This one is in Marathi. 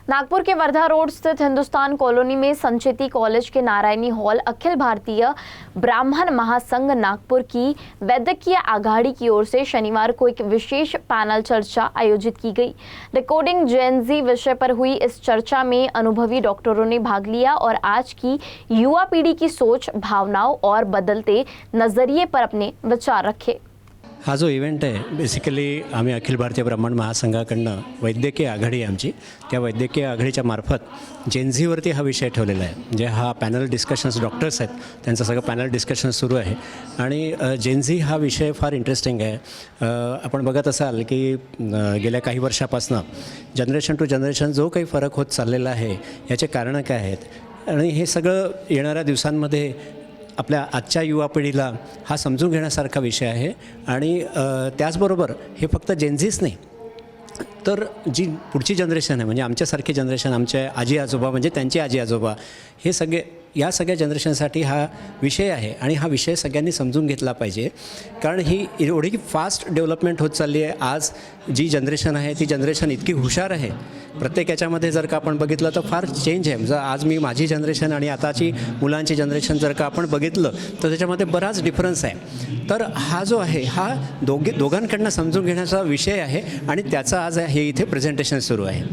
नागपुर के वर्धा रोड स्थित हिंदुस्तान कॉलोनी में संचेती कॉलेज के नारायणी हॉल अखिल भारतीय ब्राह्मण महासंघ नागपुर की वैद्यकीय आघाड़ी की ओर से शनिवार को एक विशेष पैनल चर्चा आयोजित की गई। रिकॉर्डिंग जेन-ज़ी विषय पर हुई इस चर्चा में अनुभवी डॉक्टरों ने भाग लिया और आज की युवा पीढ़ी की सोच, भावनाओं और बदलते नजरिए पर अपने विचार रखे। हा जो इव्हेंट आहे बेसिकली आम्ही अखिल भारतीय ब्राह्मण महासंघाकडनं वैद्यकीय आघाडी आमची त्या वैद्यकीय आघाडीच्या मार्फत जेन-झीवरती हा विषय ठेवलेला आहे। म्हणजे हा पॅनल डिस्कशन्स डॉक्टर्स आहेत त्यांचं सगळं पॅनल डिस्कशन सुरू आहे आणि जेन-झी हा विषय फार इंटरेस्टिंग आहे। आपण बघत असाल की गेल्या काही वर्षापासून जनरेशन टू जनरेशन जो काही फरक होत चाललेला आहे याचे कारणं काय आहेत आणि हे सगळं येणाऱ्या दिवसांमध्ये आपल्या आजच्या युवा पिढीला हा समजून घेण्यासारखा विषय आहे आणि त्याचबरोबर हे फक्त जेन-झीच नाही तर जी पुढची जनरेशन आहे म्हणजे आमच्यासारखी जनरेशन, आमचे आजी आजोबा म्हणजे त्यांचे आजी आजोबा, हे सगळे या सगळ्या जनरेशनसाठी हा विषय आहे आणि हा विषय सगळ्यांनी समजून घेतला पाहिजे। कारण ही एवढी फास्ट डेव्हलपमेंट होत चालली आहे। आज जी जनरेशन आहे ती जनरेशन इतकी हुशार आहे, प्रत्येक याच्यामध्ये जर का आपण बघितलं तर फार चेंज आहे। जर आज मी माझी जनरेशन आणि आताची मुलांची जनरेशन जर का आपण बघितलं तर त्याच्यामध्ये बराच डिफरन्स आहे। तर हा जो आहे हा दोघांकडनं समजून घेण्याचा विषय आहे आणि त्याचा आज हे इथे प्रेझेंटेशन सुरू आहे।